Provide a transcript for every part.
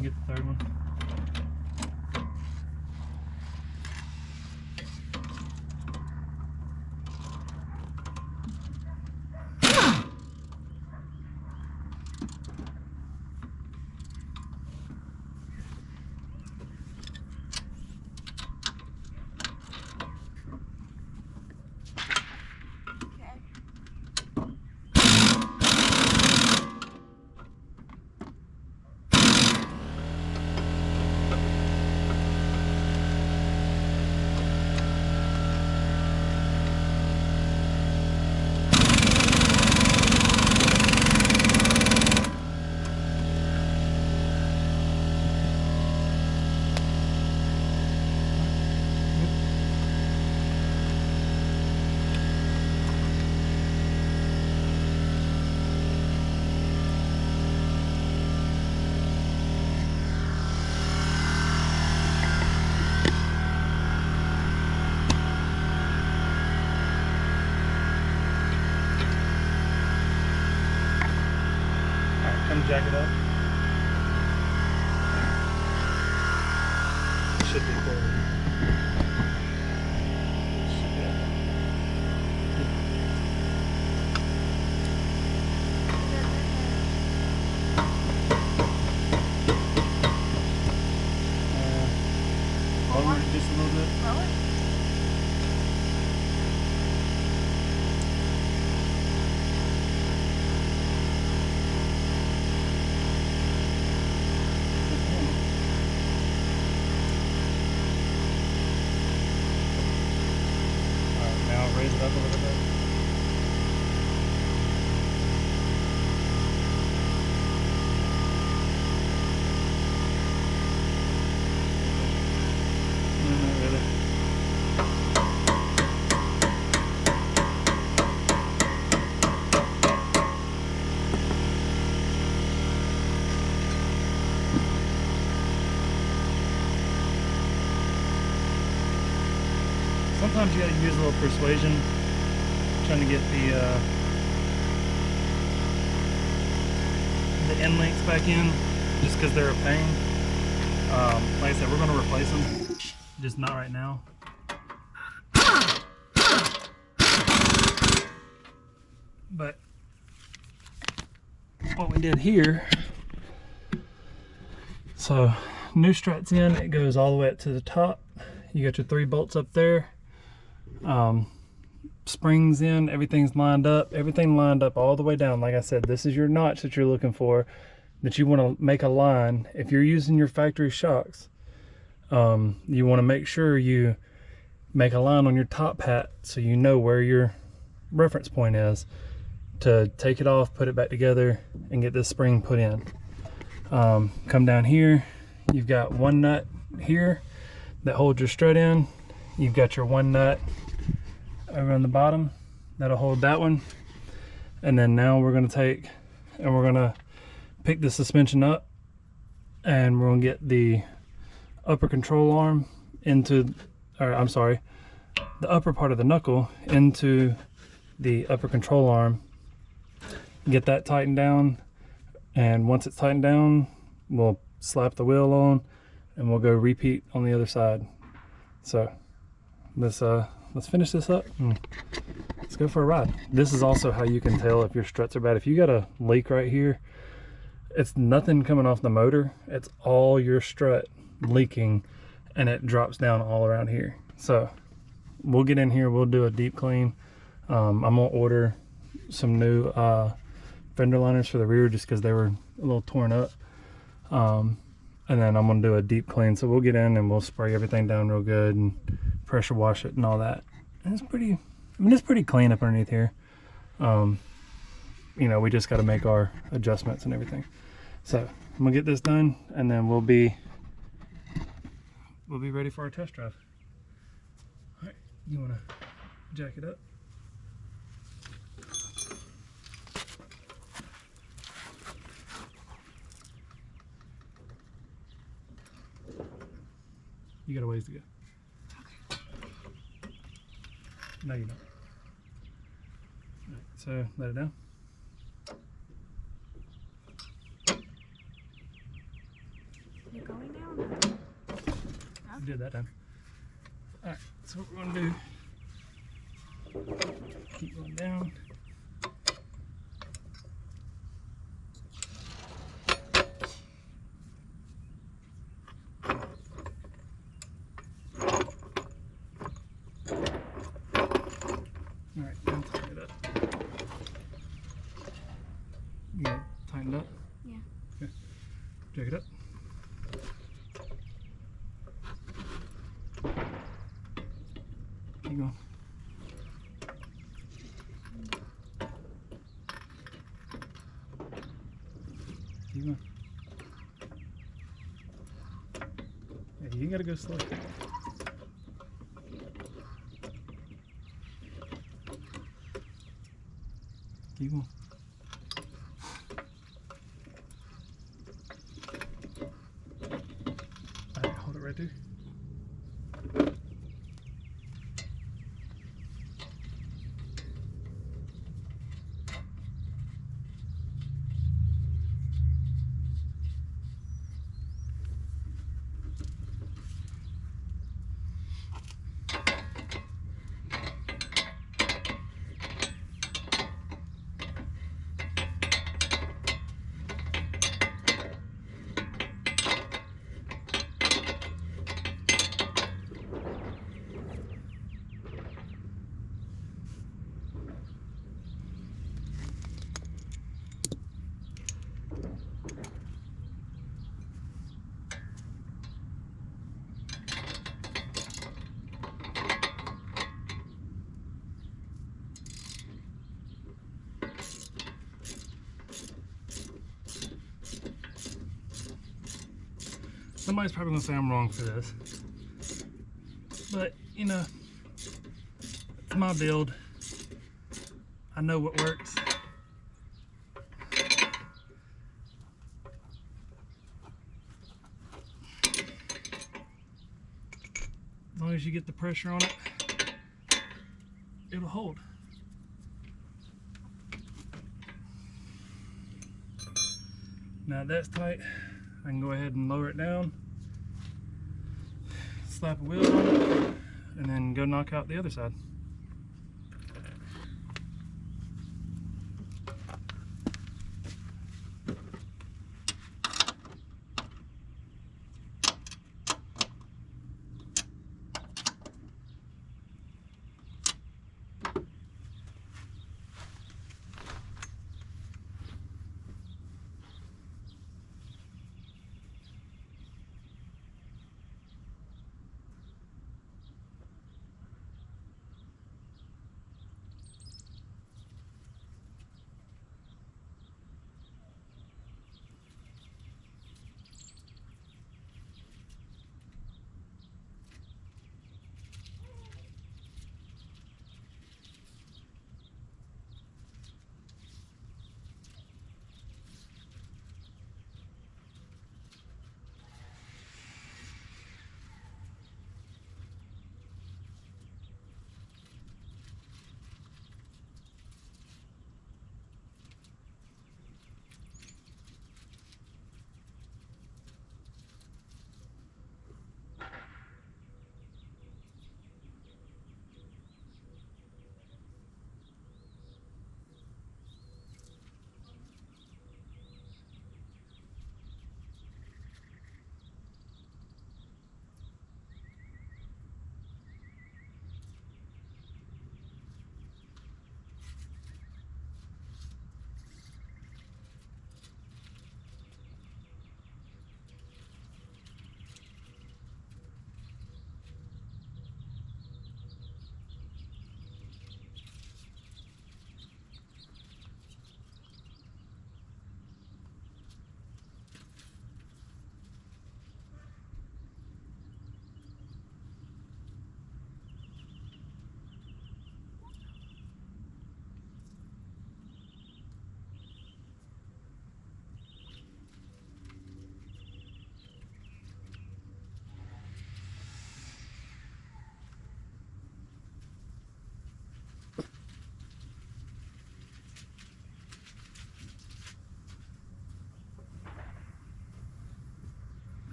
and get the third one. Come jack it up. Should be forward. Lower it just a little bit. Lower? Raise it up a little bit. No, not really. Sometimes you gotta use a little persuasion, trying to get the end links back in, just because they're a pain. Like I said, we're gonna replace them, just not right now. But what we did here, so new struts in, it goes all the way up to the top. You got your 3 bolts up there. Springs in, everything's lined up, everything lined up all the way down. Like I said, this is your notch that you're looking for, that you want to make a line. If you're using your factory shocks, you want to make sure you make a line on your top hat so you know where your reference point is to take it off, put it back together, and get this spring put in. Come down here, you've got one nut here that holds your strut in. You've got your one nut over on the bottom that'll hold that one. And then now we're going to take and we're going to pick the suspension up, and we're going to get the upper control arm into, or I'm sorry, the upper part of the knuckle into the upper control arm, get that tightened down, and once it's tightened down, we'll slap the wheel on and we'll go repeat on the other side. So let's finish this up and let's go for a ride. This is also how you can tell if your struts are bad. If you got a leak right here, it's nothing coming off the motor, it's all your strut leaking, and it drops down all around here. So we'll get in here, we'll do a deep clean. I'm gonna order some new fender liners for the rear just because they were a little torn up, and then I'm gonna do a deep clean. So we'll get in and we'll spray everything down real good and pressure wash it and all that. And it's pretty, I mean, it's pretty clean up underneath here. You know, we just got to make our adjustments and everything. So I'm gonna get this done, and then we'll be ready for our test drive. All right, you want to jack it up? You got a ways to go. No, you don't. All right, so let it down. You did that time. All right, so what we're gonna do, keep going down. All right, now tighten it up. You got it tightened up? Yeah. Okay. Jack it up. Keep going. Keep going. Yeah, you gotta go slow. Keep going. Alright, hold it right there. Somebody's probably gonna say I'm wrong for this, but you know, it's my build. I know what works. As long as you get the pressure on it, it'll hold. Now that's tight, I can go ahead and lower it down, slap a wheel on it, and then go knock out the other side.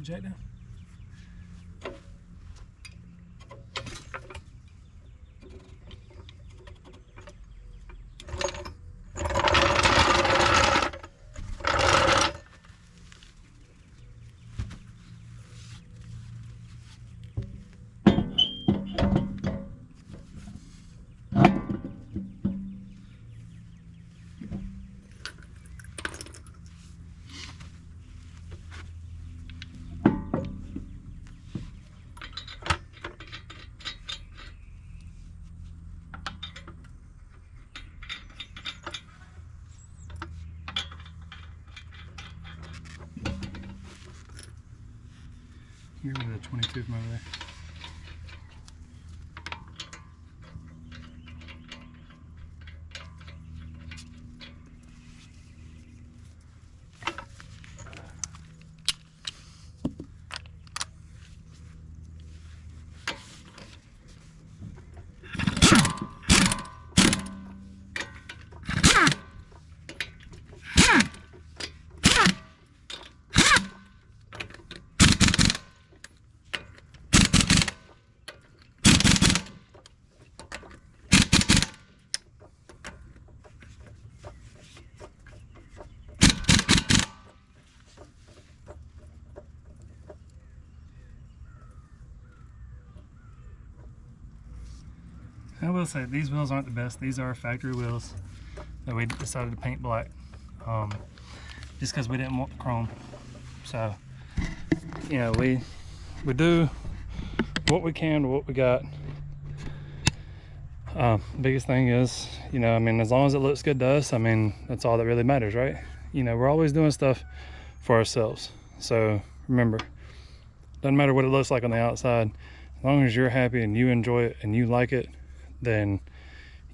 jack down. Get rid of the 22 from over there. I will say these wheels aren't the best. These are factory wheels that we decided to paint black, just because we didn't want the chrome. So, you know, we do what we can with what we got. Biggest thing is, you know, I mean, as long as it looks good to us, I mean, that's all that really matters, right? You know, we're always doing stuff for ourselves. So remember, doesn't matter what it looks like on the outside, as long as you're happy and you enjoy it and you like it, then,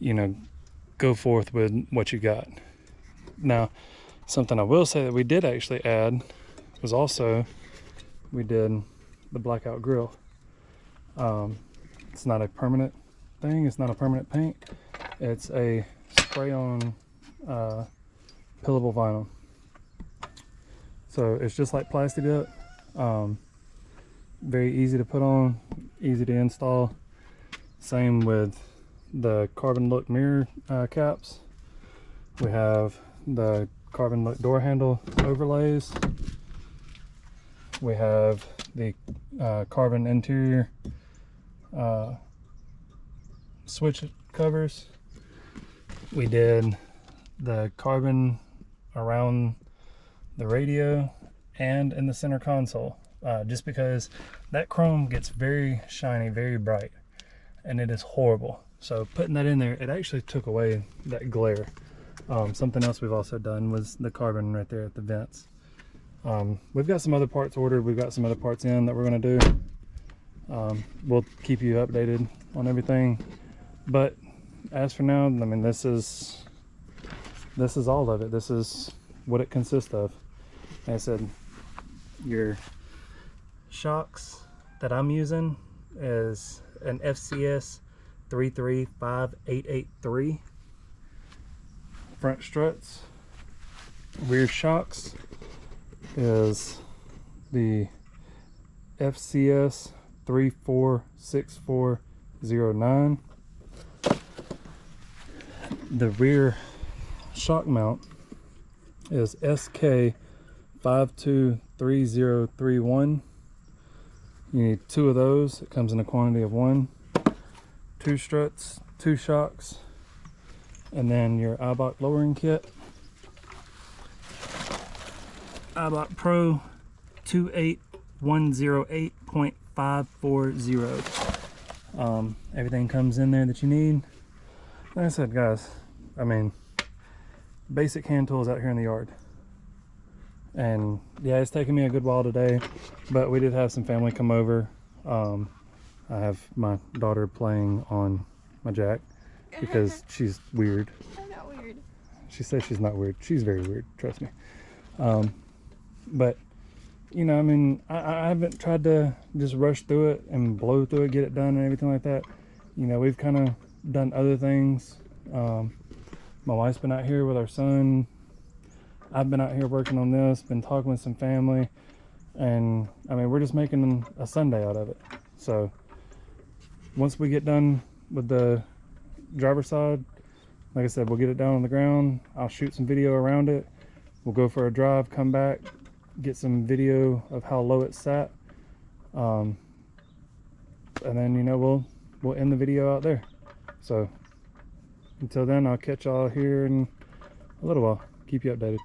you know, go forth with what you got. Now, something I will say that we did actually add was also, we did the blackout grill. It's not a permanent thing, it's not a permanent paint, it's a spray-on pillable vinyl. So it's just like plastic up, very easy to put on, easy to install. Same with the carbon look mirror caps. We have the carbon look door handle overlays. We have the carbon interior switch covers. We did the carbon around the radio and in the center console, just because that chrome gets very shiny, very bright, and it is horrible. So putting that in there, it actually took away that glare. Something else we've also done was the carbon right there at the vents. We've got some other parts ordered, we've got some other parts in that we're going to do. We'll keep you updated on everything, but as for now, I mean, this is all of it. This is what it consists of. Like I said, your shocks that I'm using is an FCS 335883. Front struts, rear shocks is the FCS 346409. The rear shock mount is SKP SK523031. You need 2 of those. It comes in a quantity of 1. 2 struts, 2 shocks, and then your Eibach lowering kit. Eibach PRO 28108.540. Everything comes in there that you need. Like I said, guys, I mean, basic hand tools out here in the yard. And yeah, it's taken me a good while today, but we did have some family come over. I have my daughter playing on my jack because she's weird. I'm not weird. She says she's not weird. She's very weird, trust me. But, you know, I mean, I haven't tried to just rush through it and blow through it, get it done and everything like that. You know, we've kind of done other things. My wife's been out here with our son. I've been out here working on this, been talking with some family. And I mean, we're just making a Sunday out of it. So once we get done with the driver's side, like I said, we'll get it down on the ground. I'll shoot some video around it. We'll go for a drive, come back, get some video of how low it sat, and then, you know, we'll end the video out there. So until then, I'll catch y'all here in a little while. Keep you updated.